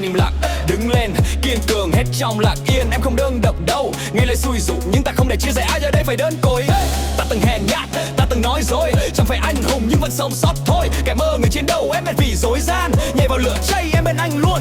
Anh im lặng, đứng lên, kiên cường hết trong lặng yên. Em không đơn độc đâu, nghe lời xui dụ nhưng ta không để chia rẽ ai ở đây phải đơn côi. Ta từng hèn nhát, ta từng nói dối, chẳng phải anh hùng nhưng vẫn sống sót thôi. Kẻ mơ người chiến đấu em bên vì dối gian, nhảy vào lửa cháy em bên anh luôn.